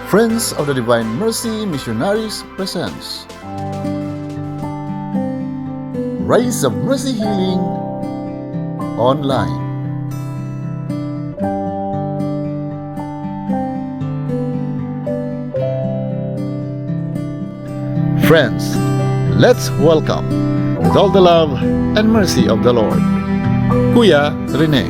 Friends of the Divine Mercy Missionaries presents Rays of Mercy Healing Online. Friends, let's welcome, with all the love and mercy of the Lord, Kuya Rene.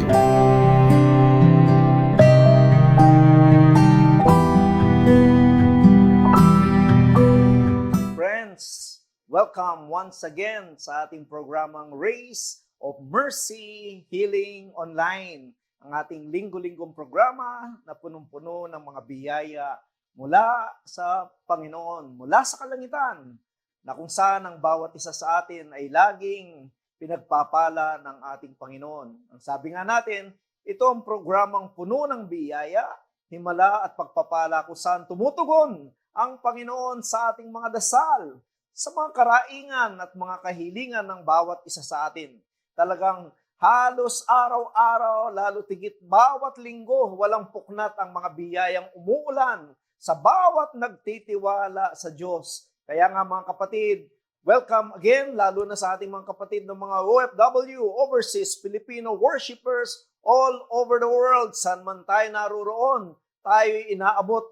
Friends, welcome once again sa ating programang Rays of Mercy Healing Online. Ang ating linggo-linggong programa na punong-puno ng mga biyaya mula sa Panginoon, mula sa kalangitan, na kung saan ang bawat isa sa atin ay laging pinagpapala ng ating Panginoon. Ang sabi nga natin, ito ang programang puno ng biyaya, himala at pagpapala kung saan tumutugon ang Panginoon sa ating mga dasal, sa mga karaingan at mga kahilingan ng bawat isa sa atin. Talagang halos araw-araw, lalo tigit bawat linggo, walang puknat ang mga biyayang umuulan sa bawat nagtitiwala sa Diyos. Kaya nga mga kapatid, welcome again, lalo na sa ating mga kapatid ng mga OFW, Overseas Filipino Worshippers all over the world. Saan man tayo naroon, tayo inaabot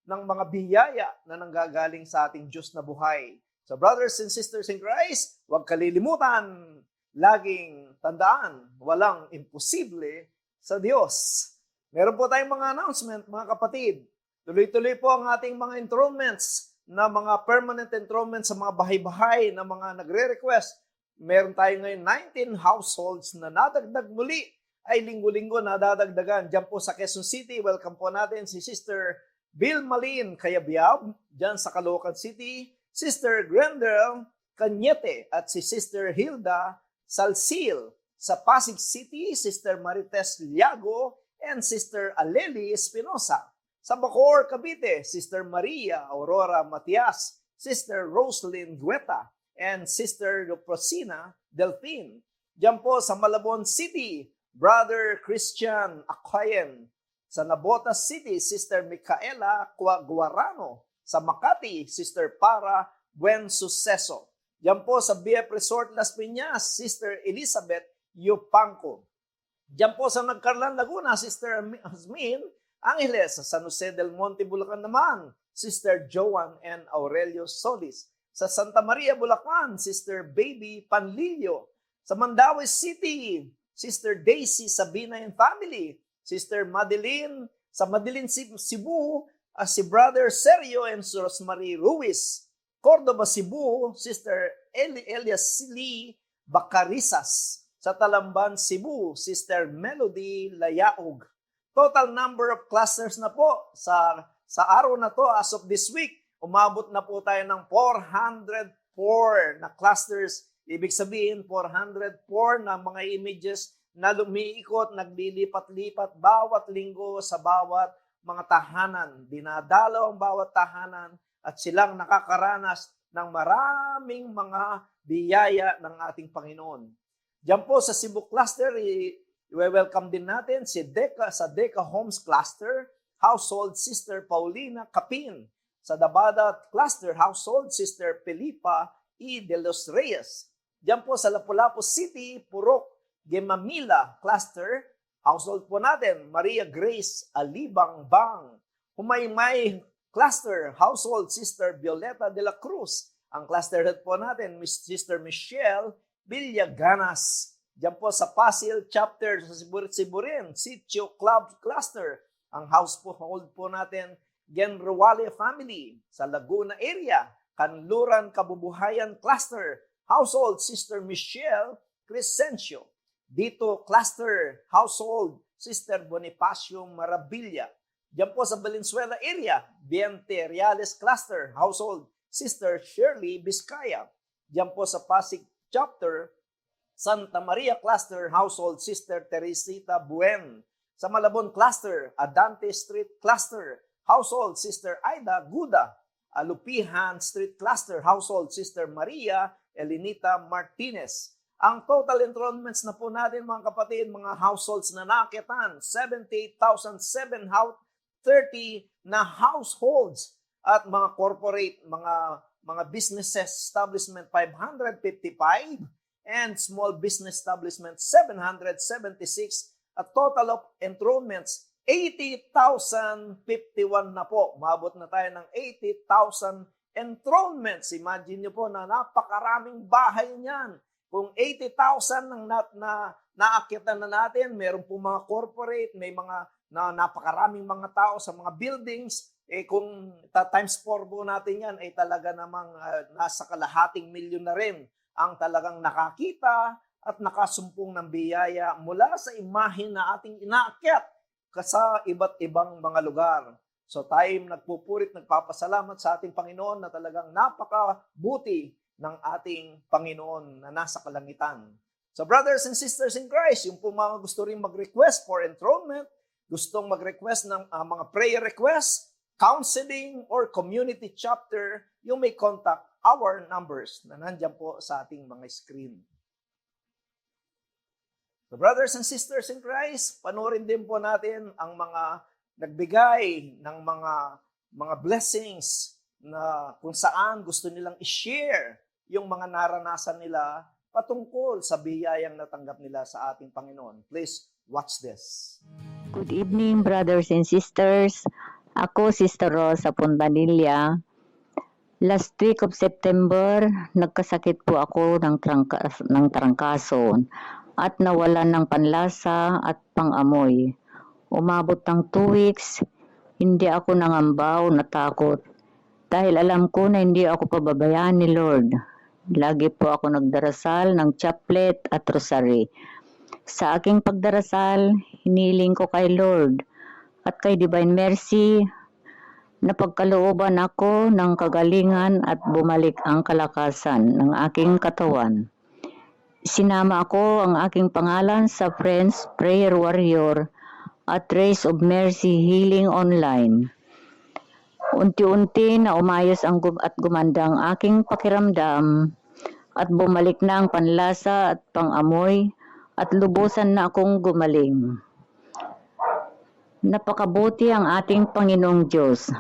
ng mga biyaya na nanggagaling sa ating Diyos na buhay. So brothers and sisters in Christ, huwag kalilimutan, laging tandaan, walang imposible sa Diyos. Meron po tayong mga announcement, mga kapatid. Tuloy-tuloy po ang ating mga enrollments na mga permanent enrollments sa mga bahay-bahay na mga nagre-request. Meron tayo ngayon 19 households na nadagdag muli ay linggo-linggo nadadagdagan. Diyan po sa Quezon City, welcome po natin si Sister Bill Malin Kayabyab, dyan sa Caloocan City, Sister Grendel Cañete at si Sister Hilda Salsil. Sa Pasig City, Sister Marites Liago and Sister Aleli Espinosa. Sa Bacoor, Cavite, Sister Maria Aurora Matias, Sister Roslyn Gueta, and Sister Prosina Delphine. Diyan po sa Malabon City, Brother Christian Aquayen. Sa Nabotas City, Sister Micaela Guarano. Sa Makati, Sister Para Buen Suceso. Diyan po sa BF Resort Las Piñas, Sister Elizabeth Yupanco. Diyan po sa Nagcarlan, Laguna, Sister Asmin Angeles. Sa San Jose del Monte, Bulacan naman, Sister Joan and Aurelio Solis. Sa Santa Maria, Bulacan, Sister Baby Panlilio. Sa Mandaue City, Sister Daisy Sabina and family. Sister Madeline, sa Madeline Cebu, si Brother Sergio and Rosemary Ruiz. Cordoba, Cebu, Sister Elias Lee Bacarisas. Sa Talamban, Cebu, Sister Melody Layaog. Total number of clusters na po sa araw na to as of this week, umabot na po tayo ng 404 na clusters. Ibig sabihin, 404 na mga images na lumiikot, naglilipat-lipat bawat linggo sa bawat mga tahanan. Dinadalaw ang bawat tahanan at silang nakakaranas ng maraming mga biyaya ng ating Panginoon. Diyan po sa Cebu Cluster, i-welcome din natin si sa Deca Homes Cluster, Household Sister Paulina Capin. Sa Dabada Cluster, Household Sister Felipa E. de los Reyes. Diyan po sa Lapu-Lapu City, Purok Gemamila Cluster, household po natin, Maria Grace Alibang Bang. Humaymay Cluster, household Sister Violeta de la Cruz. Ang cluster head po natin, Sister Michelle Villaganas. Diyan po sa Pasil Chapter sa Siburin, Sitio Club Cluster. Ang household po natin, Genruale Family. Sa Laguna area, Kanluran Kabubuhayan Cluster, household Sister Michelle Crescencio. Dito, cluster, household, Sister Bonifacio Marabilia. Diyan po sa Valenzuela area, Viente Reales Cluster, household, Sister Shirley Vizcaya. Diyan po sa Pasig Chapter, Santa Maria Cluster, household, Sister Teresita Buen. Sa Malabon Cluster, Adante Street Cluster, household, Sister Aida Guda. Alupihan Street Cluster, household, Sister Maria Elinita Martinez. Ang total enrollments na po natin mga kapatid, mga households na nakitan, 78,730 na households at mga corporate, mga businesses establishment 555 and small business establishment 776, a total of enrollments 80,051 na po. Umabot na tayo ng 80,000 enrollments. Imagine nyo po na napakaraming bahay niyan. Kung 80,000 ang naakyatan na natin, meron po mga corporate, may mga napakaraming mga tao sa mga buildings, kung times 4 po natin yan, ay talaga namang nasa kalahating milyon na rin ang talagang nakakita at nakasumpong ng biyaya mula sa imahe na ating inaakyat sa iba't ibang mga lugar. So tayo nagpupurit, nagpapasalamat sa ating Panginoon na talagang napakabuti ng ating Panginoon na nasa kalangitan. So brothers and sisters in Christ, yung po mga gusto rin mag-request for enthronement, gustong mag-request ng mga prayer requests, counseling, or community chapter, you may contact our numbers na nandyan po sa ating mga screen. So brothers and sisters in Christ, panoorin din po natin ang mga nagbigay ng mga blessings na kung saan gusto nilang i-share yung mga naranasan nila patungkol sa biyayang natanggap nila sa ating Panginoon. Please watch this. Good evening, brothers and sisters. Ako, Sister Rosa Pontanilla. Last week of September, nagkasakit po ako ng trangkaso at nawalan ng panlasa at pangamoy. Umabot ng 2 weeks, hindi ako nangambaw, natakot. Dahil alam ko na hindi ako pababayaan ni Lord. Lagi po ako nagdarasal ng chaplet at rosary. Sa aking pagdarasal, hiniling ko kay Lord at kay Divine Mercy na pagkalooban ako ng kagalingan at bumalik ang kalakasan ng aking katawan. Sinama ako ang aking pangalan sa Friends Prayer Warrior at Race of Mercy Healing Online. Unti-unti na umayos at gumanda ang aking pakiramdam at bumalik na ang panlasa at pangamoy at lubusan na akong gumaling. Napakabuti ang ating Panginoong Diyos.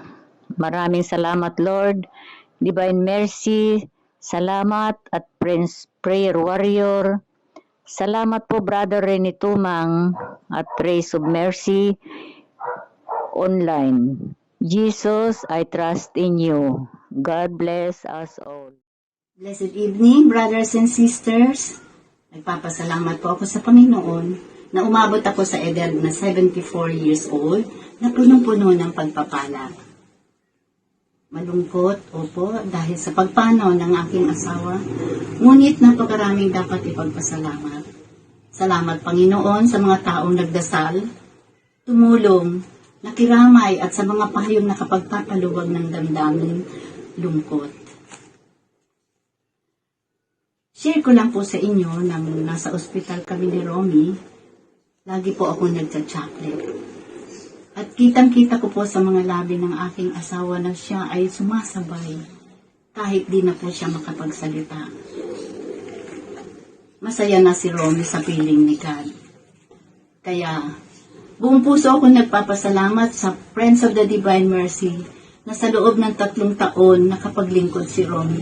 Maraming salamat, Lord, Divine Mercy, salamat at Prince Prayer Warrior. Salamat po, Brother Rene Tumang at Race of Mercy Online. Jesus, I trust in you. God bless us all. Blessed evening, brothers and sisters. Nagpapasalamat po ako sa Panginoon na umabot ako sa edad na 74 years old na punong-puno ng pagpapala. Malungkot, opo, dahil sa pagpanaw ng aking asawa, ngunit napakaraming dapat ipagpasalamat. Salamat, Panginoon, sa mga taong nagdasal, tumulong, nakiramay at sa mga pahayong nakapagpapaluwag ng damdamin, lungkot. Share ko lang po sa inyo nang nasa ospital kami ni Romy, lagi po ako nagcha-chaplet. At kitang-kita ko po sa mga labi ng aking asawa na siya ay sumasabay kahit di na po siya makapagsalita. Masaya na si Romy sa piling ni God. Kaya, buong puso ako nagpapasalamat sa Friends of the Divine Mercy na sa loob ng 3 taon nakapaglingkod si Romy.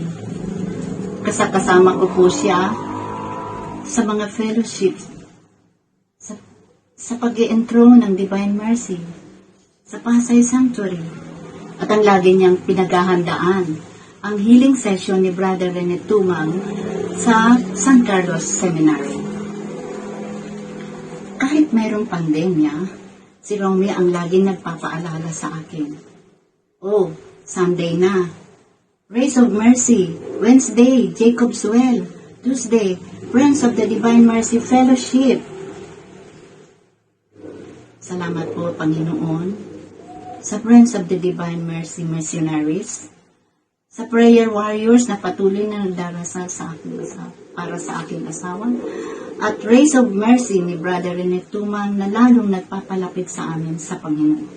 Kasama ko po siya sa mga fellowships, sa pag-i-enthrone ng Divine Mercy, sa Pasay Sanctuary, at ang lagi niyang pinaghahandaan ang healing session ni Brother Rene Tumang sa San Carlos Seminary. Kahit mayroong pandemya, si Romy ang laging nagpapaalala sa akin. Oh, Sunday na. Race of Mercy. Wednesday, Jacob's Well. Tuesday, Friends of the Divine Mercy Fellowship. Salamat po, Panginoon, sa Friends of the Divine Mercy Missionaries, sa Prayer Warriors na patuloy na nagdarasal para sa aking asawa, at Race of Mercy ni Brother Rene Tumang na lalong nagpapalapit sa amin sa Panginoon.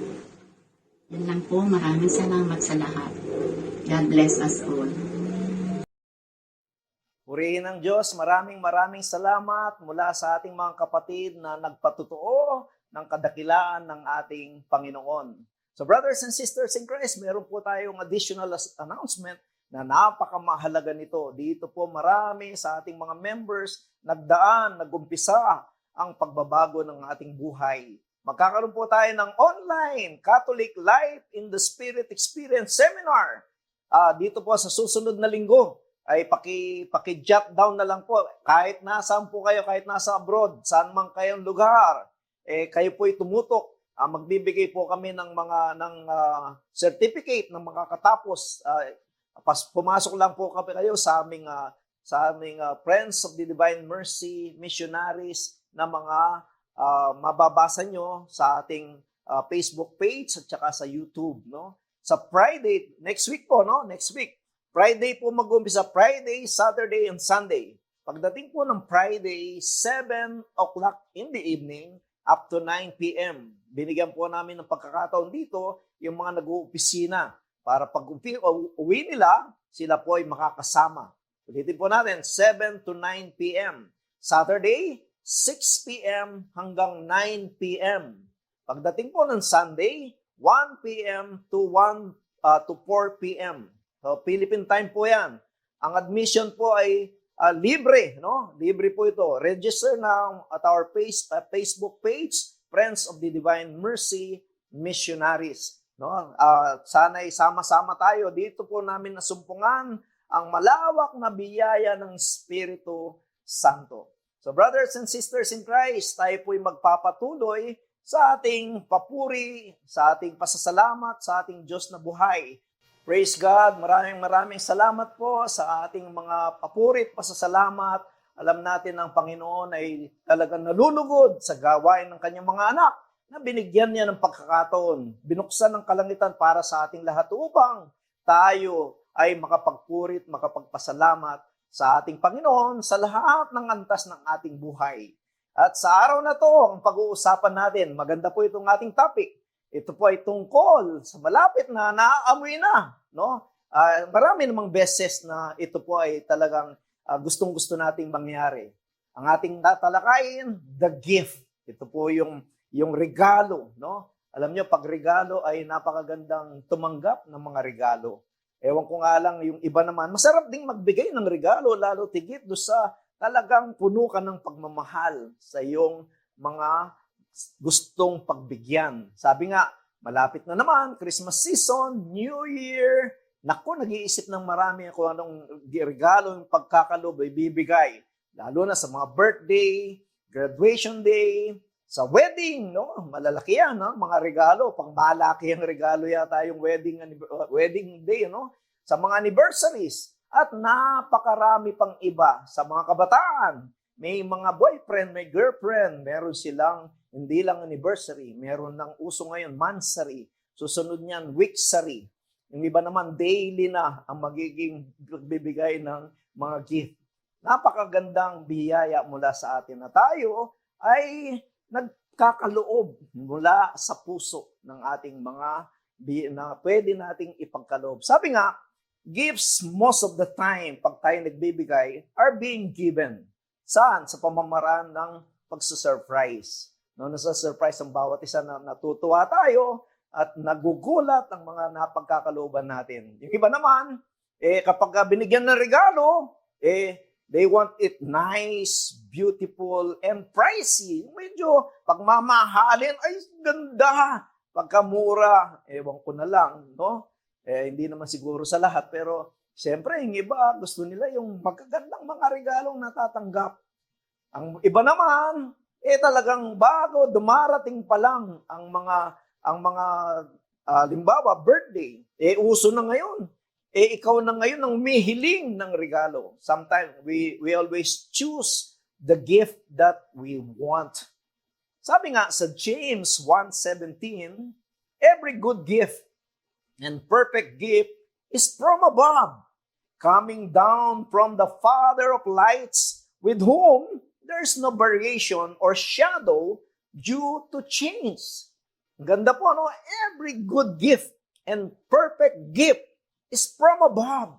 Yan lang po, maraming salamat sa lahat. God bless us all. Purihin ng Diyos, maraming salamat mula sa ating mga kapatid na nagpatutuo ng kadakilaan ng ating Panginoon. So brothers and sisters in Christ, meron po tayong additional announcement na napakamahalaga nito. Dito po marami sa ating mga members nagumpisa ang pagbabago ng ating buhay. Magkakaroon po tayo ng online Catholic Life in the Spirit Experience Seminar. Dito po sa susunod na linggo ay paki-jot down na lang po. Kahit nasaan po kayo, kahit nasa abroad, saan man kayong lugar, kayo po'y tumutok. Magbibigay po kami ng certificate ng makakatapos. Pumasok lang po kayo sa aming Friends of the Divine Mercy missionaries na mga mababasa nyo sa ating Facebook page at saka sa YouTube, no? Sa Friday, next week po, no? Next week. Friday po mag-umpisa, Friday, Saturday, and Sunday. Pagdating po ng Friday, 7 o'clock in the evening, up to 9 p.m. Binigyan po namin ng pagkakataon dito yung mga nag-uopisina para pag uwi nila, sila po ay makakasama. Ulitin po natin, 7 to 9 p.m. Saturday, 6 p.m. hanggang 9 p.m. Pagdating po ng Sunday, 1 p.m. to 4 p.m. So, Philippine time po yan. Ang admission po ay libre, no? Libre po ito. Register na at our Facebook page, Friends of the Divine Mercy Missionaries. No? Sana'y sama-sama tayo. Dito po namin nasumpungan ang malawak na biyaya ng Espiritu Santo. So brothers and sisters in Christ, tayo po'y magpapatuloy sa ating papuri, sa ating pasasalamat, sa ating Diyos na buhay. Praise God, maraming salamat po sa ating mga papurit, pasasalamat. Alam natin ang Panginoon ay talagang nalulugod sa gawain ng kanyang mga anak na binigyan niya ng pagkakataon. Binuksan ng kalangitan para sa ating lahat upang tayo ay makapagpurit, makapagpasalamat sa ating Panginoon sa lahat ng antas ng ating buhay. At sa araw na to, ang pag-uusapan natin, maganda po itong ating topic. Ito po ay tungkol sa malapit na naaamoy na, no? Marami namang beses na ito po ay talagang gustong-gusto nating mangyari. Ang ating tatalakayin, the gift. Ito po yung regalo, no? Alam niyo, pag regalo ay napakagandang tumanggap ng mga regalo. Ewan ko nga lang, yung iba naman, masarap ding magbigay ng regalo, lalo tigit do sa talagang puno ka ng pagmamahal sa iyong mga gustong pagbigyan. Sabi nga, malapit na naman, Christmas season, New Year. Naku, nag-iisip ng marami kung anong regalo yung pagkakalob ay bibigay. Lalo na sa mga birthday, graduation day, sa wedding, no? Malalaki yan, no? Mga regalo, pang malaki ang regalo yata yung wedding day, no? Sa mga anniversaries. At napakarami pang iba sa mga kabataan. May mga boyfriend, may girlfriend, meron silang hindi lang anniversary, meron ng uso ngayon, monthsary. Susunod niyan, weeksary. Yung iba naman, daily na ang magiging bibigay ng mga gift. Napakagandang biyaya mula sa atin na tayo ay nagkakaloob mula sa puso ng ating mga na pwede nating ipagkaloob. Sabi nga, gifts most of the time, pag tayo nagbibigay, are being given. Saan? Sa pamamaraan ng pagsusurprise. No, nasa-surprise ang bawat isa na natutuwa tayo at nagugulat ang mga napagkakalooban natin. Yung iba naman, kapag binigyan ng regalo, they want it nice, beautiful, and pricey. Medyo pagmamahalin, ay ganda. Pagkamura, ewan ko na lang, no? Hindi naman siguro sa lahat, pero siyempre, yung iba, gusto nila yung magagandang mga regalong natatanggap. Ang iba naman, talagang bago, dumarating pa lang ang mga limbawa, birthday. Uso na ngayon. Ikaw na ngayon ang humihiling ng regalo. Sometimes, we always choose the gift that we want. Sabi nga sa James 1:17, every good gift and perfect gift is from above, coming down from the Father of lights, with whom there is no variation or shadow due to change. Ang ganda po, no? Every good gift and perfect gift is from above.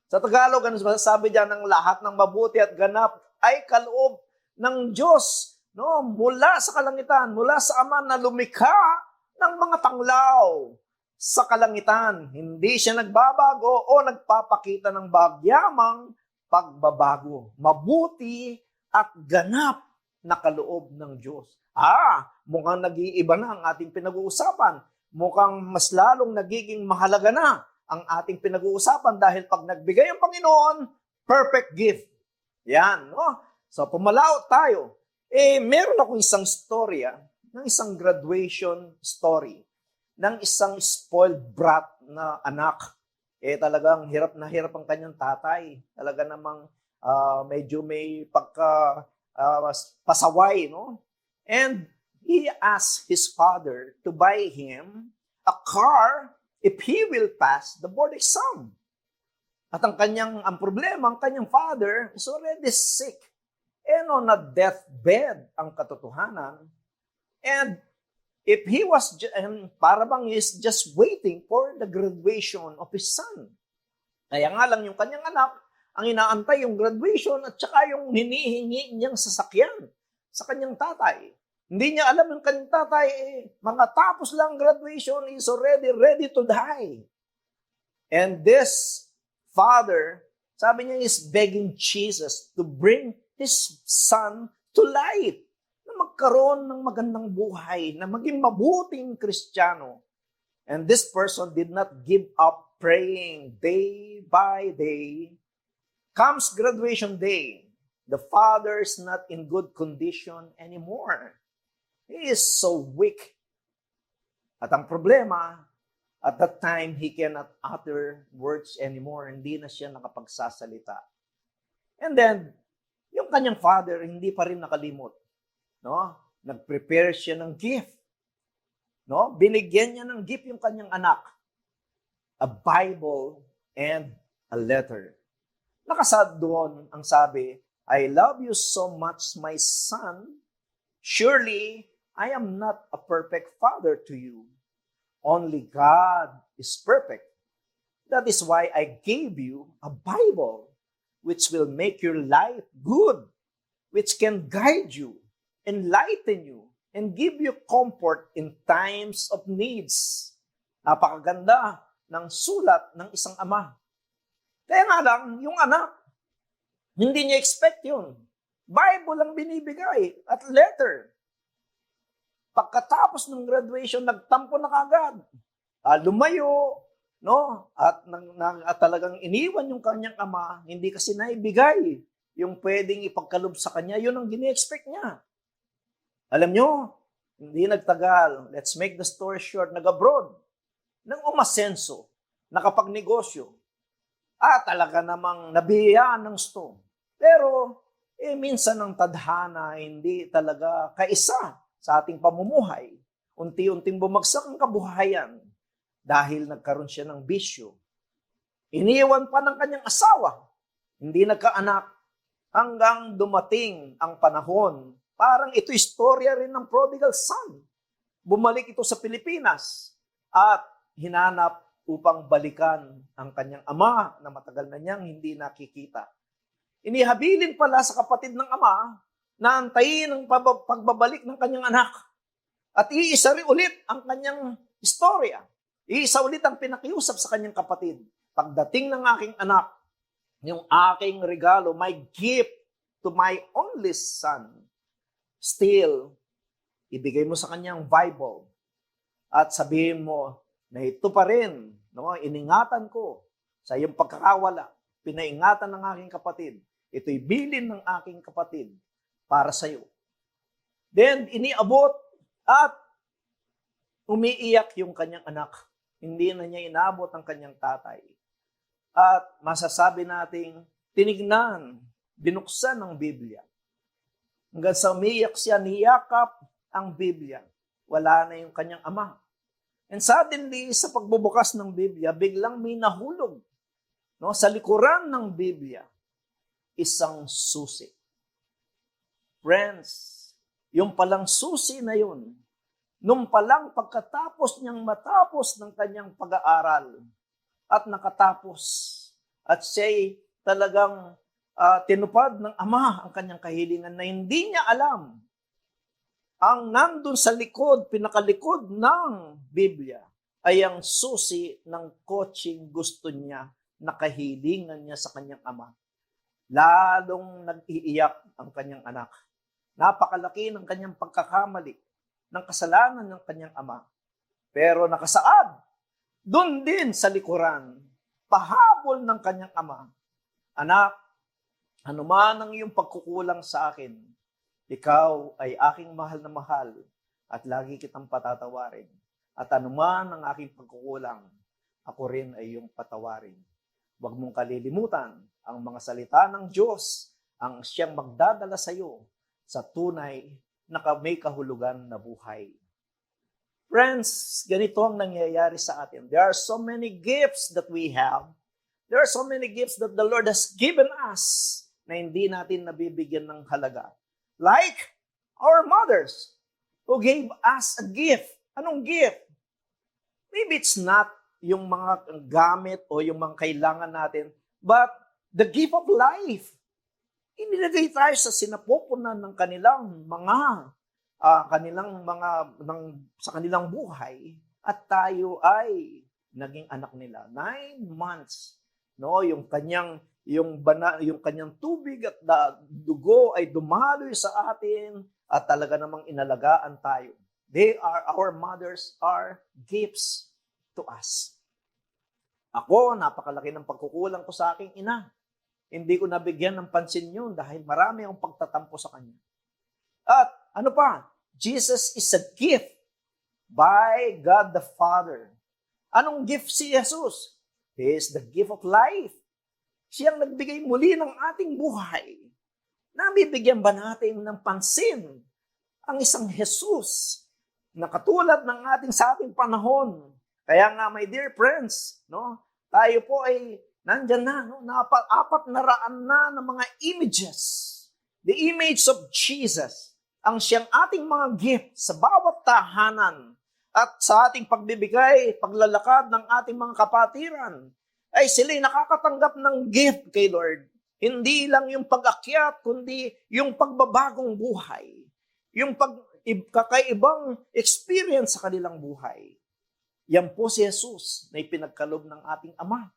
Sa Tagalog, ano sabi dyan, ng lahat ng mabuti at ganap ay kaloob ng Diyos, no? Mula sa kalangitan, mula sa Ama na lumikha ng mga tanglaw sa kalangitan. Hindi siya nagbabago o nagpapakita ng bagyamang pagbabago. Mabuti at ganap na kaloob ng Diyos. Mukhang nag-iiba na ang ating pinag-uusapan. Mukhang mas lalong nagiging mahalaga na ang ating pinag-uusapan dahil pag nagbigay ang Panginoon, perfect gift. Yan, no? So, pumalaot tayo. Meron akong isang storya ng isang graduation story ng isang spoiled brat na anak. Talagang hirap na hirap ang kanyang tatay. Talaga namang medyo may pasaway, no? And he asked his father to buy him a car if he will pass the board exam. At ang problema, ang kanyang father is already sick and on a deathbed ang katotohanan. And if he was, para bang is just waiting for the graduation of his son. Kaya nga lang yung kanyang anak, ang inaantay yung graduation at saka yung hinihingi niyang sasakyan sa kanyang tatay. Hindi niya alam yung kanyang tatay, mga tapos lang graduation, is already ready to die. And this father, sabi niya, is begging Jesus to bring his son to light, na magkaroon ng magandang buhay, na maging mabuting Kristiyano. And this person did not give up praying day by day. Comes graduation day, the father is not in good condition anymore. He is so weak. At ang problema, at that time, he cannot utter words anymore. Hindi na siya nakapagsasalita. And then, yung kanyang father, hindi pa rin nakalimot. No? Nag-prepare siya ng gift. No? Binigyan niya ng gift yung kanyang anak. A Bible and a letter. Nakasad doon ang sabi, I love you so much, my son. Surely, I am not a perfect father to you. Only God is perfect. That is why I gave you a Bible, which will make your life good, which can guide you, enlighten you, and give you comfort in times of needs. Napakaganda ng sulat ng isang ama. Kaya nga lang, yung anak, hindi niya expect yun. Bible ang binibigay at letter. Pagkatapos ng graduation, nagtampo na kagad. Lumayo, no? At talagang iniwan yung kanyang ama, hindi kasi naibigay yung pwedeng ipagkalob sa kanya. Yun ang gini-expect niya. Alam nyo, hindi nagtagal. Let's make the story short. Nag-abroad. Nang umasenso. Nakapagnegosyo. Talaga namang nabiyayaan ng gusto. Pero, minsan ang tadhana hindi talaga kaisa sa ating pamumuhay. Unti-unting bumagsak ang kabuhayan dahil nagkaroon siya ng bisyo. Iniwan pa ng kanyang asawa. Hindi nagkaanak hanggang dumating ang panahon. Parang ito istorya rin ng prodigal son. Bumalik ito sa Pilipinas at hinanap upang balikan ang kanyang ama na matagal na niyang hindi nakikita. Inihabilin pala sa kapatid ng ama na antayin ang pagbabalik ng kanyang anak. At iisa rin ulit ang kanyang istorya. Iisa ulit ang pinakiusap sa kanyang kapatid. Pagdating ng aking anak, yung aking regalo, my gift to my only son, still, ibigay mo sa kanyang Bible at sabihin mo na ito pa rin, no, iningatan ko sa iyong pagkakawala, pinaingatan ng aking kapatid. Ito'y bilin ng aking kapatid para sa iyo. Then, iniabot at umiiyak yung kanyang anak. Hindi na niya inabot ang kanyang tatay. At masasabi nating tinignan, binuksan ang Biblia. Hanggang sa umiiyak siya, niyakap ang Biblia. Wala na yung kanyang ama. And suddenly, sa pagbubukas ng Biblia, biglang may nahulog. No? Sa likuran ng Biblia, isang susi. Friends, yung palang susi na yun, nung palang pagkatapos niyang matapos ng kanyang pag-aaral at nakatapos at siya'y talagang tinupad ng ama ang kanyang kahilingan na hindi niya alam ang nandun sa likod, pinakalikod ng Biblia, ay ang susi ng kotseng gusto niya, nakahilingan niya sa kanyang ama. Lalong nag-iiyak ang kanyang anak. Napakalaki ng kanyang pagkakamali, ng kasalanan ng kanyang ama. Pero nakasaad, doon din sa likuran, pahabol ng kanyang ama, anak, anuman ang iyong pagkukulang sa akin, ikaw ay aking mahal na mahal at lagi kitang patatawarin. At anuman ang aking pagkukulang, ako rin ay iyong patawarin. Huwag mong kalilimutan ang mga salita ng Diyos, ang siyang magdadala sa iyo sa tunay na may kahulugan na buhay. Friends, ganito ang nangyayari sa atin. There are so many gifts that we have. There are so many gifts that the Lord has given us na hindi natin nabibigyan ng halaga. Like our mothers who gave us a gift. Anong gift? Maybe it's not yung mga gamit o yung mga kailangan natin, but the gift of life. Inilagay tayo sa sinapupunan ng kanilang mga sa kanilang buhay at tayo ay naging anak nila. 9 months, no, yung kanyang tubig at dugo ay dumaloy sa atin at talaga namang inalagaan tayo. Our mothers are gifts to us. Ako, napakalaki ng pagkukulang ko sa aking ina. Hindi ko nabigyan ng pansin yun dahil marami akong pagtatampo sa kanya. At ano pa? Jesus is a gift by God the Father. Anong gift si Jesus? He is the gift of life. Siyang nagbigay muli ng ating buhay. Nabibigyan ba natin ng pansin ang isang Jesus na katulad ng sa ating panahon? Kaya nga, my dear friends, no, tayo po ay nandyan na, no, 400 na ng mga images. The image of Jesus, ang siyang ating mga gift sa bawat tahanan at sa ating pagbibigay, paglalakad ng ating mga kapatiran, ay sila'y nakakatanggap ng gift kay Lord. Hindi lang yung pag-akyat, kundi yung pagbabagong buhay. Yung kakaibang experience sa kanilang buhay. Yan po si Jesus na ipinagkaloob ng ating Ama.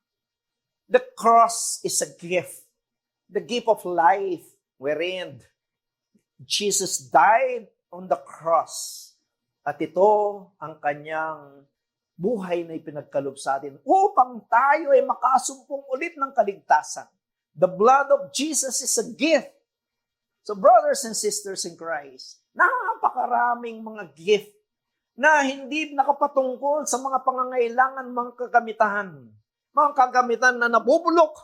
The cross is a gift. The gift of life wherein Jesus died on the cross. At ito ang kanyang buhay na ipinagkaloob sa atin upang tayo ay makasumpong ulit ng kaligtasan. The blood of Jesus is a gift. So brothers and sisters in Christ, napakaraming mga gift na hindi nakapatungkol sa mga pangangailangan, mga kagamitan na nabubulok.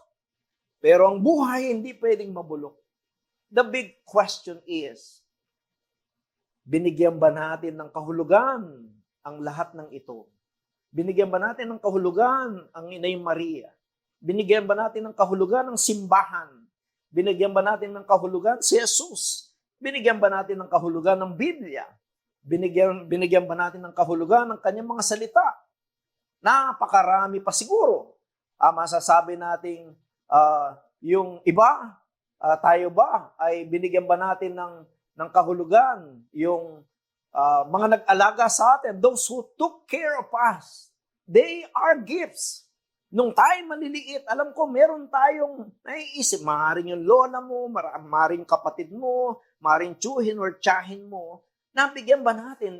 Pero ang buhay hindi pwedeng mabulok. The big question is, binigyan ba natin ng kahulugan ang lahat ng ito? Binigyan ba natin ng kahulugan ang Inay Maria? Binigyan ba natin ng kahulugan ang simbahan? Binigyan ba natin ng kahulugan si Jesus? Binigyan ba natin ng kahulugan ng Biblia? Binigyan ba natin ng kahulugan ng kanyang mga salita? Napakarami pa siguro. Masasabi nating yung iba, tayo ba ay binigyan ba natin ng kahulugan yung mga nag-alaga sa atin, those who took care of us, they are gifts. Nung tayo maliliit, alam ko meron tayong naiisip, maaaring yung lola mo, maaaring kapatid mo, maaaring tsuhin or tiyahin mo, nabigyan ba natin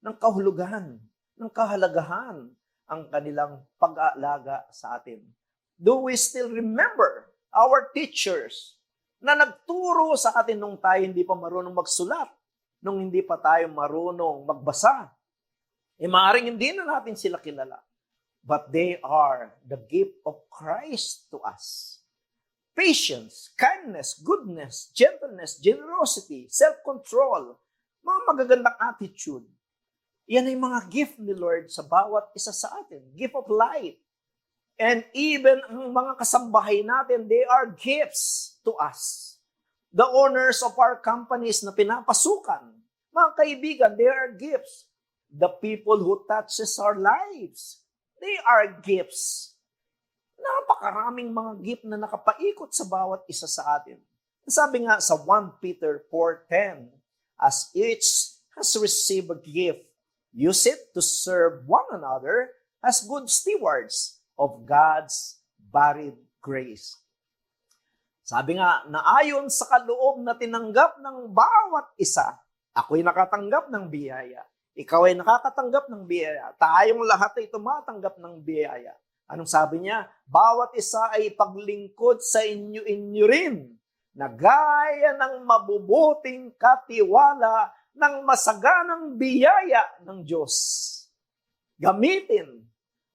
ng kahulugan, ng kahalagahan ang kanilang pag-aalaga sa atin? Do we still remember our teachers na nagturo sa atin nung tayo hindi pa marunong magsulat, nung hindi pa tayo marunong magbasa? Maaaring hindi na natin sila kilala. But they are the gift of Christ to us. Patience, kindness, goodness, gentleness, generosity, self-control, mga magagandang attitude. Yan ay mga gift ni Lord sa bawat isa sa atin. Gift of life. And even ang mga kasambahay natin, they are gifts to us. The owners of our companies na pinapasukan, mga kaibigan, they are gifts. The people who touches our lives, they are gifts. Napakaraming mga gift na nakapaikot sa bawat isa sa atin. Sabi nga sa 1 Peter 4:10, as each has received a gift, use it to serve one another as good stewards of God's varied grace. Sabi nga, na ayon sa kaloob na tinanggap ng bawat isa, ako'y nakatanggap ng biyaya. Ikaw ay nakakatanggap ng biyaya. Tayong lahat ay tumatanggap ng biyaya. Anong sabi niya? Bawat isa ay paglingkod sa inyo rin, na gaya ng mabubuting katiwala ng masaganang biyaya ng Diyos. Gamitin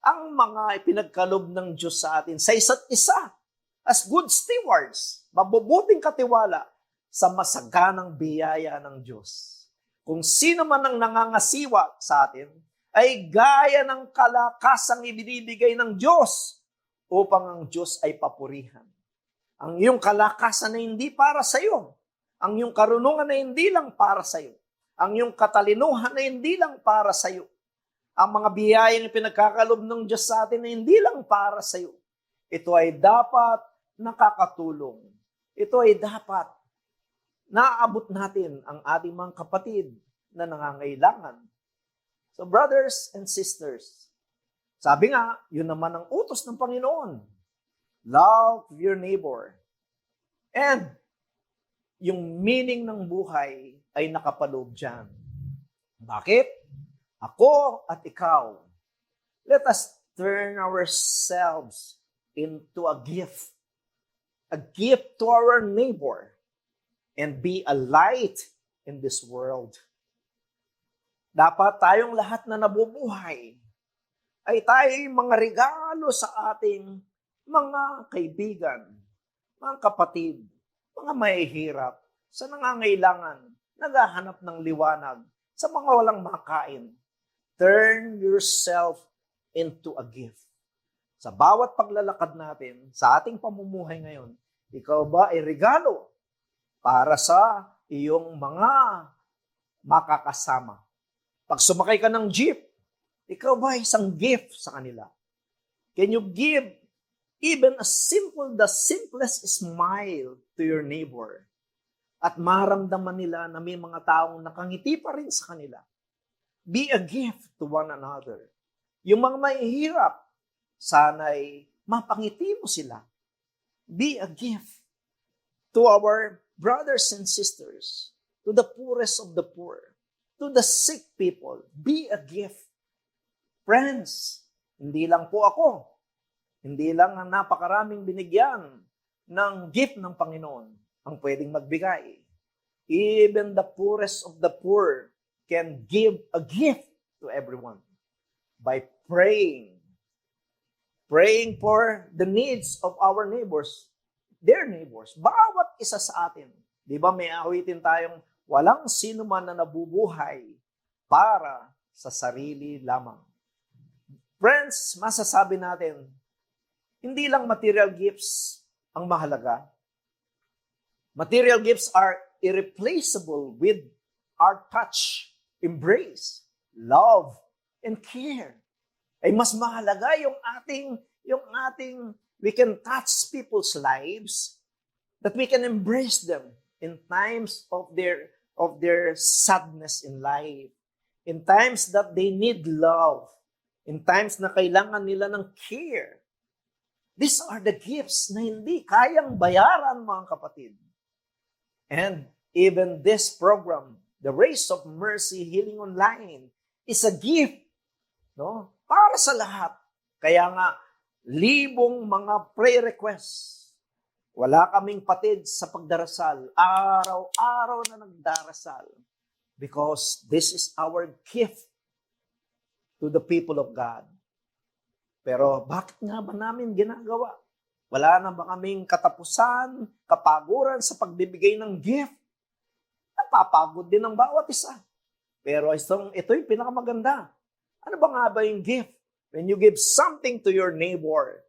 ang mga ipinagkalob ng Diyos sa atin sa isa't isa as good stewards, mabubuting katiwala sa masaganang biyaya ng Diyos. Kung sino man ang nangangasiwa sa atin, ay gaya ng kalakasang ibinibigay ng Diyos upang ang Diyos ay papurihan. Ang iyong kalakasan na hindi para sa iyo, ang iyong karunungan na hindi lang para sa iyo, ang iyong katalinuhan na hindi lang para sa iyo, ang mga biyayang pinagkakalob ng Diyos sa atin na hindi lang para sa iyo, ito ay dapat nakakatulong. Ito ay dapat naaabot natin ang ating mga kapatid na nangangailangan. So brothers and sisters, sabi nga, yun naman ang utos ng Panginoon. Love your neighbor. And yung meaning ng buhay ay nakapaloob dyan. Bakit? Ako at ikaw, let us turn ourselves into a gift to our neighbor, and be a light in this world. Dapat tayong lahat na nabubuhay ay tayo'y mga regalo sa ating mga kaibigan, mga kapatid, mga mahihirap, sa nangangailangan, naghahanap ng liwanag, sa mga walang makain. Turn yourself into a gift. Sa bawat paglalakad natin, sa ating pamumuhay ngayon, ikaw ba ay regalo para sa iyong mga makakasama? Pag sumakay ka ng jeep, ikaw ba ay isang gift sa kanila? Can you give even the simplest smile to your neighbor? At maramdaman nila na may mga taong nakangiti pa rin sa kanila. Be a gift to one another. Yung mga mahihirap, sana'y mapangiti mo sila. Be a gift to our brothers and sisters, to the poorest of the poor, to the sick people. Be a gift. Friends, hindi lang po ako, hindi lang ang napakaraming binigyan ng gift ng Panginoon ang pwedeng magbigay. Even the poorest of the poor can give a gift to everyone by praying. Praying for the needs of our neighbors, their neighbors, bawat isa sa atin. Di ba may awitin tayong walang sino man na nabubuhay para sa sarili lamang. Friends, masasabi natin, hindi lang material gifts ang mahalaga. Material gifts are irreplaceable with our touch, embrace, love, and care. Ay mas mahalaga yung ating we can touch people's lives, that we can embrace them in times of their sadness in life, in times that they need love, in times na kailangan nila ng care. These are the gifts na hindi kayang bayaran, mga kapatid. And even this program, the Race of Mercy Healing Online, is a gift, no? Para sa lahat. Kaya nga, libong mga prayer requests. Wala kaming patid sa pagdarasal. Araw-araw na nagdarasal. Because this is our gift to the people of God. Pero bakit nga ba namin ginagawa? Wala na ba kaming katapusan, kapaguran sa pagbibigay ng gift? Napapagod din ang bawat isa. Pero ito'y pinakamaganda. Ano ba nga ba yung gift? When you give something to your neighbor.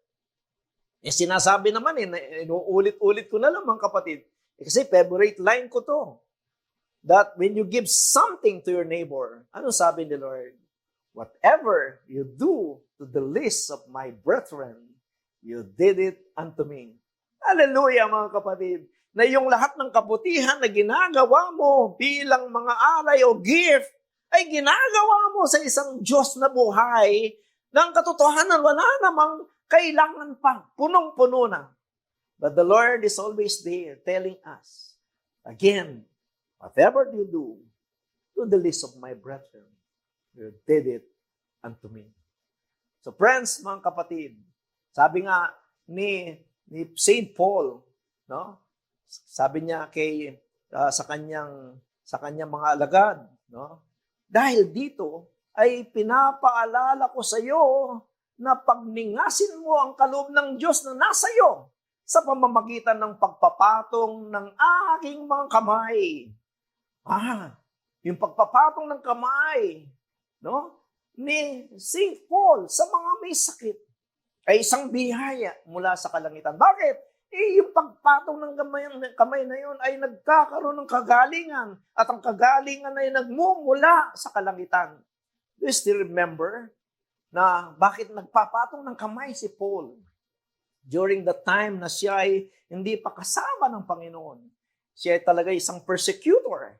Sinasabi naman inuulit-ulit ko na lang, mga kapatid. Kasi favorite line ko to. That when you give something to your neighbor, ano sabi ni Lord? Whatever you do to the least of my brethren, you did it unto me. Hallelujah, mga kapatid. na yung lahat ng kabutihan na ginagawa mo bilang mga alay o gift ay ginagawa mo sa isang Diyos na buhay ng katotohanan, wala namang kailangan pa, punong-puno na. But the Lord is always there telling us, again, whatever you do, to the least of my brethren, you did it unto me. So friends, mga kapatid, sabi nga ni Saint Paul, no? Sabi niya sa kanyang mga alagad, no? Dahil dito ay pinapaalala ko sa iyo na pagningasin mo ang kaloob ng Diyos na nasa iyo sa pamamagitan ng pagpapatong ng aking mga kamay. Yung pagpapatong ng kamay, no? Ni St. Paul sa mga may sakit ay isang biyaya mula sa kalangitan. Bakit? Yung pagpatong ng kamay na yun ay nagkakaroon ng kagalingan at ang kagalingan ay nagmumula sa kalangitan. Do you still remember na bakit nagpapatong ng kamay si Paul? During the time na siya ay hindi pa kasama ng Panginoon. Siya ay talaga isang persecutor.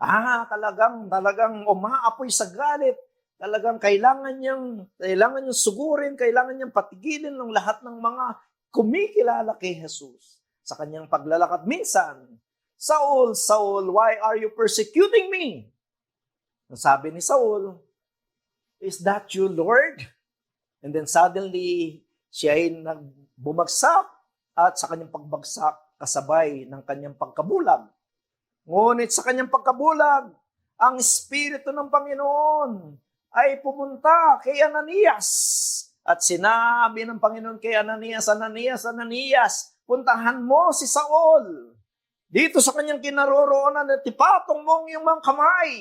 Talagang umaapoy sa galit. Talagang kailangan niyang sugurin, kailangan niyang patigilin ng lahat ng mga kumikilala kay Jesus sa kanyang paglalakad. Minsan, Saul, Saul, why are you persecuting me? Ang sabi ni Saul, is that you, Lord? And then suddenly, siya ay bumagsak at sa kanyang pagbagsak, kasabay ng kanyang pagkabulag. Ngunit sa kanyang pagkabulag, ang Espiritu ng Panginoon ay pumunta kay Ananias. At sinabi ng Panginoon kay Ananias, Ananias, puntahan mo si Saul. Dito sa kanyang kinaroroonan at ipatong mo ang iyong mga kamay.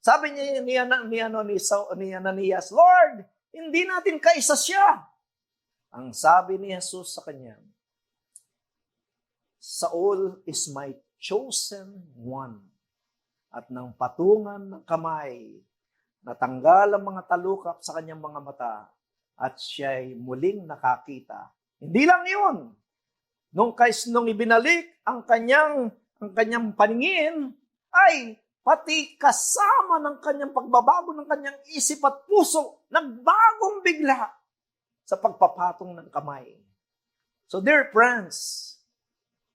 Sabi niya ni Ananias, Lord, hindi natin kaisa siya. Ang sabi ni Jesus sa kanya, Saul is my chosen one. At nang patungan ng kamay, natanggal ang mga talukap sa kanyang mga mata at siya'y muling nakakita. Hindi lang yun. Nung ibinalik ang kanyang paningin, ay pati kasama ng kanyang pagbabago ng kanyang isip at puso, nagbagong bigla sa pagpapatong ng kamay. So dear friends,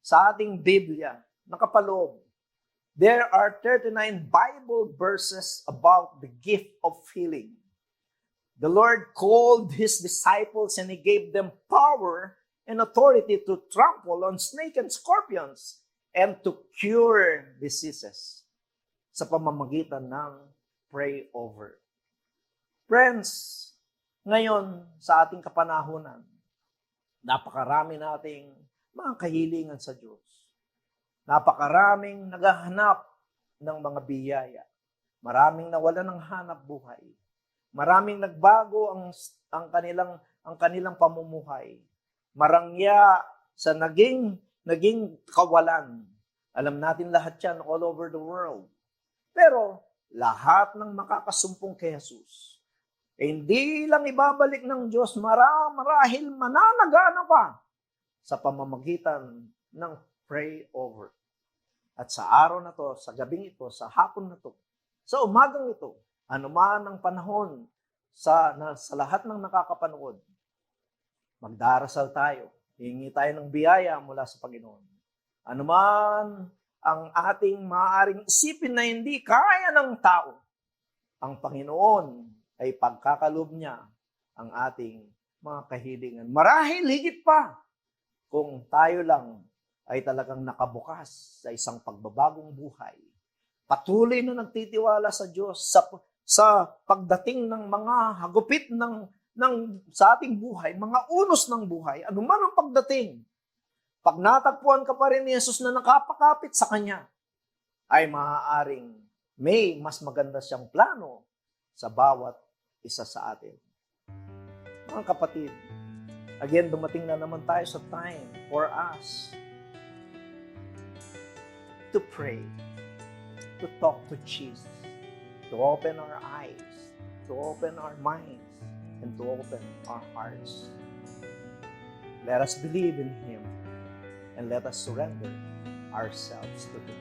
sa ating Biblia, nakapaloob, there are 39 Bible verses about the gift of healing. The Lord called His disciples and He gave them power and authority to trample on snakes and scorpions and to cure diseases sa pamamagitan ng pray over. Friends, ngayon sa ating kapanahunan, napakarami nating mga kahilingan sa Diyos. Napakaraming naghahanap ng mga biyaya. Maraming nawalan ng hanap buhay. Maraming nagbago ang kanilang pamumuhay. Marangya sa naging kawalan. Alam natin lahat yan all over the world. Pero lahat ng makakasumpong kay Jesus, hindi lang ibabalik ng Diyos, marahil mananagana pa sa pamamagitan ng pray over. At sa araw na to, sa gabing ito, sa hapon na to, sa umagang ito, anuman ang panahon sa lahat ng nakakapanood, magdarasal tayo, hingi tayo ng biyaya mula sa Panginoon. Anuman ang ating maaaring isipin na hindi kaya ng tao, ang Panginoon ay pagkakaloob niya ang ating mga kahilingan. Marahil higit pa kung tayo lang ay talagang nakabukas sa isang pagbabagong buhay. Patuloy na nagtitiwala sa Diyos sa pagdating ng mga hagupit sa ating buhay, mga unos ng buhay, anuman ang pagdating. Pag natagpuan ka pa rin ni Jesus na nakapakapit sa Kanya, ay maaaring may mas maganda siyang plano sa bawat isa sa atin. Mga kapatid, again, dumating na naman tayo sa time for us to pray, to talk to Jesus, to open our eyes, to open our minds, and to open our hearts. Let us believe in Him. and let us surrender ourselves to Him.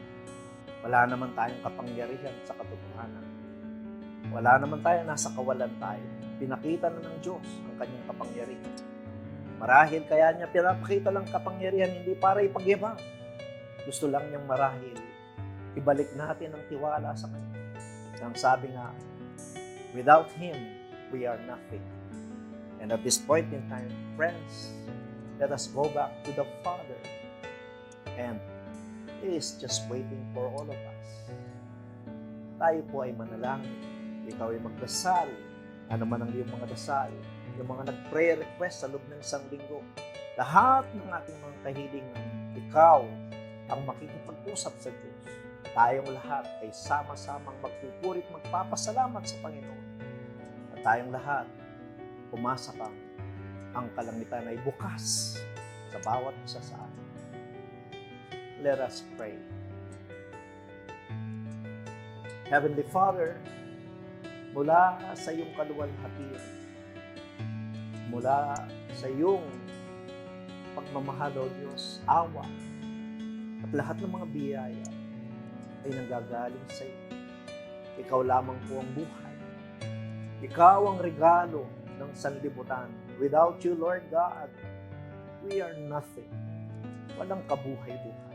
Wala naman tayong kapangyarihan sa katotohanan. Wala naman tayo, nasa kawalan tayo. Pinakita na ng Diyos ang kanyang kapangyarihan. Marahil kaya niya pinapakita lang kapangyarihan, hindi para ipagyabang. Gusto lang niyang marahil, ibalik natin ang tiwala sa Kanya. Ang sabi nga, without Him, we are nothing. And at this point in time, friends, let us go back to the Father. And He is just waiting for all of us. Tayo po ay manalangin. Ikaw ay magdasal. Ano man ang iyong mga dasal. Yung mga nag-prayer request sa loob ng isang linggo. Lahat ng ating mga kahilingan, ikaw ang makikipag-usap sa Diyos. Tayong lahat ay sama-samang magpupuri at magpapasalamat sa Panginoon. At tayong lahat, pumasa kang ang kalangitan ay bukas sa bawat isa sa atin. Let us pray. Heavenly Father, mula sa iyong kaluwalhatian, mula sa iyong pagmamahal, O Diyos, awa, at lahat ng mga biyaya ay nanggagaling sa iyo. Ikaw lamang po ang buhay. Ikaw ang regalo ng sanlibutan. Without you, Lord God, we are nothing. Walang kabuhay-buhay.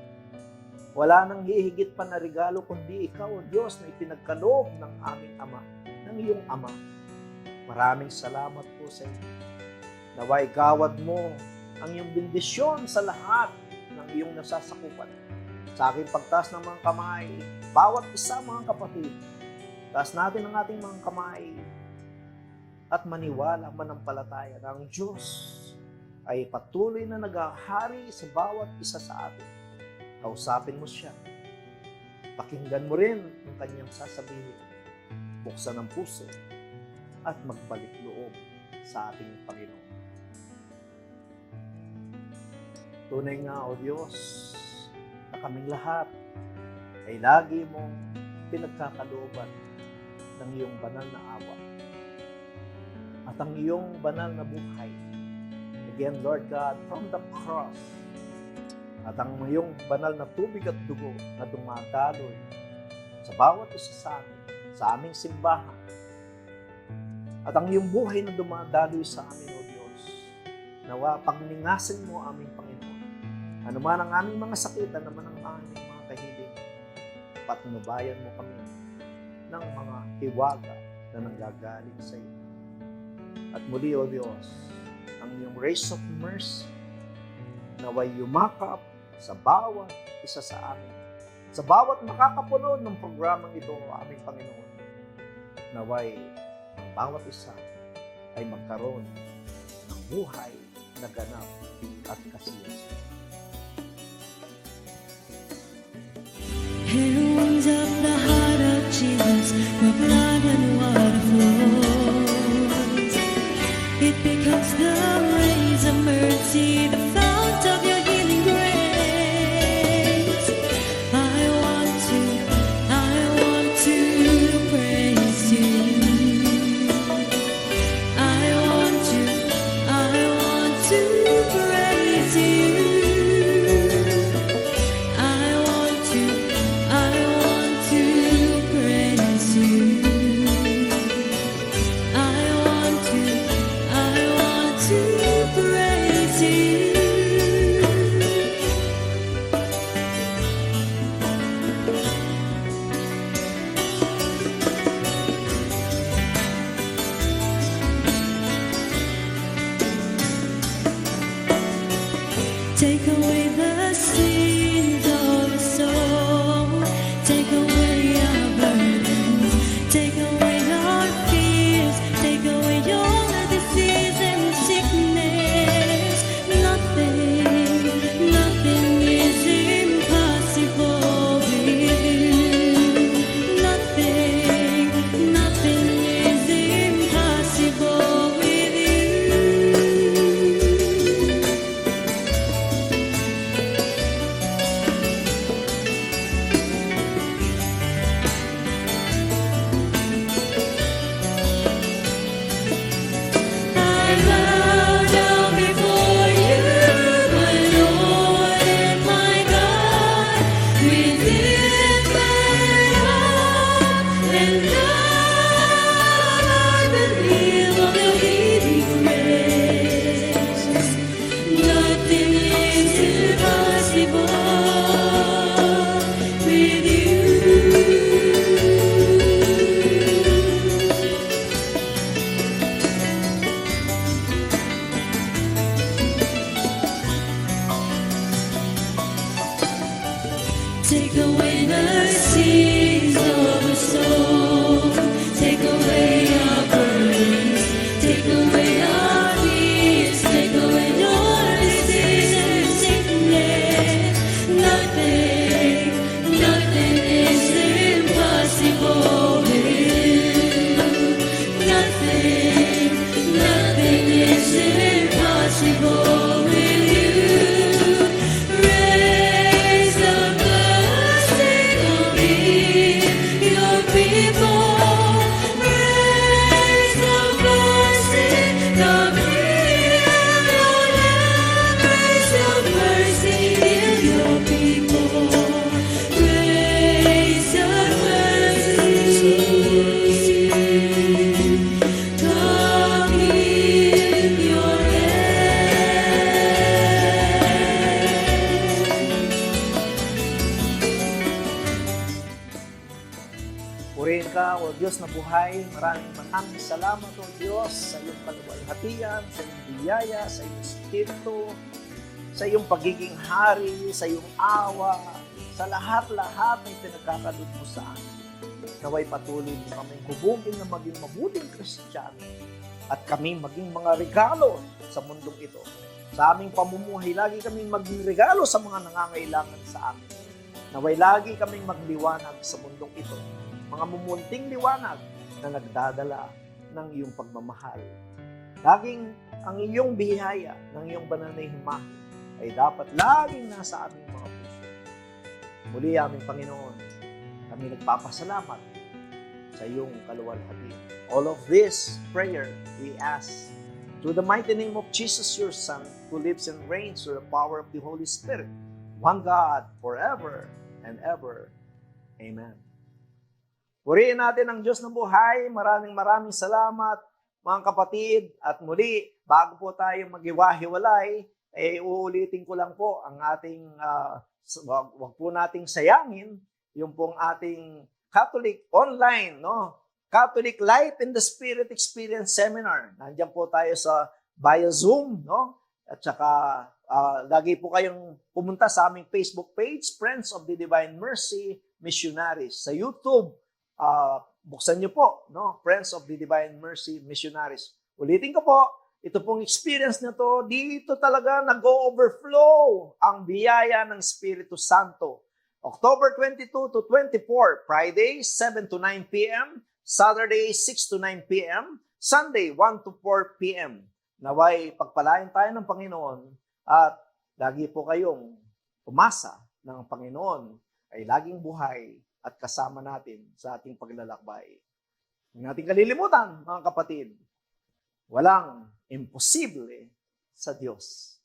Wala nang hihigit pa na regalo kundi ikaw, O Diyos, na ipinagkaloob ng aming Ama, ng iyong Ama. Maraming salamat po sa iyo. Naway gawad mo ang iyong bendisyon sa lahat ng iyong nasasakupan. Sa aking pagtaas ng mga kamay, bawat isa mga kapatid, taas natin ang ating mga kamay at maniwala, manampalataya na ang Diyos ay patuloy na naghahari sa bawat isa sa atin. Kausapin mo siya. Pakinggan mo rin ang kanyang sasabihin. Buksan ang puso at magbalik loob sa ating Panginoon. Tunay nga, O Diyos, na kaming lahat ay lagi mong pinagkakalooban ng iyong banal na awa at ang iyong banal na buhay. Again, Lord God, from the cross, at ang iyong banal na tubig at dugo na dumadaloy sa bawat isa sa amin, sa aming simbahan, at ang iyong buhay na dumadaloy sa amin, O Diyos, nawa pangningasin mo aming Panginoon. Ano man ang aming mga sakit, ano man ang aming mga kahiling, patnubayan mo kami ng mga hiwaga na nanggagaling sa iyo. At muli, O Diyos, ang iyong race of mercy naway yumakap sa bawat isa sa amin, sa bawat makakapunod ng programang ito, aming Panginoon. Naway ang bawat isa ay magkaroon ng buhay na ganap at kasiyahan. Here warms up the heart of Jesus, where blood and water flows. It becomes the rays of mercy, the fount of your healing grace. I want to praise you. I want to praise you. Take away the sins of our soul. Take away our burdens. Take away our fears. Take away our disease and sickness. Nothing, nothing is impossible with you. Nothing, nothing is impossible with you. Raise the blessing of me, your people. Raise the blessing of me, your land. Raise your mercy in your people. Raise your mercy. Come in your land. Purihin ka, O Diyos na buhay. Maraming salamat, O Diyos, sa iyong kaluwalhatian, sa iyong biyaya, sa iyong espiritu, sa iyong pagiging hari, sa iyong awa, sa lahat-lahat ng pinagkakaloob mo sa amin. Naway patuloy mo kaming hubugin na maging mabuting Kristiyano at kami maging mga regalo sa mundong ito. Sa aming pamumuhay, lagi kaming maging regalo sa mga nangangailangan sa amin. Naway lagi kaming magliwanag sa mundong ito. Mga mumunting liwanag na nagdadala ng iyong pagmamahal. Laging ang iyong biyaya ng iyong banal na himaki ay dapat laging nasa aming mga puso. Muli aming Panginoon, kami nagpapasalamat sa iyong kaluwalhatian. All of this prayer we ask through the mighty name of Jesus, your Son, who lives and reigns through the power of the Holy Spirit, one God, forever and ever. Amen. Purihin natin ang Diyos ng buhay. Maraming salamat, mga kapatid. At muli, bago po tayo maghiwa-hiwalay, uulitin ko lang po ang ating, wag po nating sayangin, yung pong ating Catholic online, no? Catholic Life in the Spirit Experience Seminar. Nandiyan po tayo sa via Zoom, no? At saka, lagi po kayong pumunta sa aming Facebook page, Friends of the Divine Mercy Missionaries. Sa YouTube, buksan niyo po, no? Friends of the Divine Mercy Missionaries. Ulitin ko po, ito pong experience na to, dito talaga nag-overflow ang biyaya ng Espiritu Santo. October 22 to 24, Friday, 7 to 9 p.m., Saturday, 6 to 9 p.m., Sunday, 1 to 4 p.m. Naway, pagpalain tayo ng Panginoon at lagi po kayong umasa ng Panginoon ay laging buhay at kasama natin sa ating paglalakbay. Huwag natin kalilimutan, mga kapatid, walang imposible sa Diyos.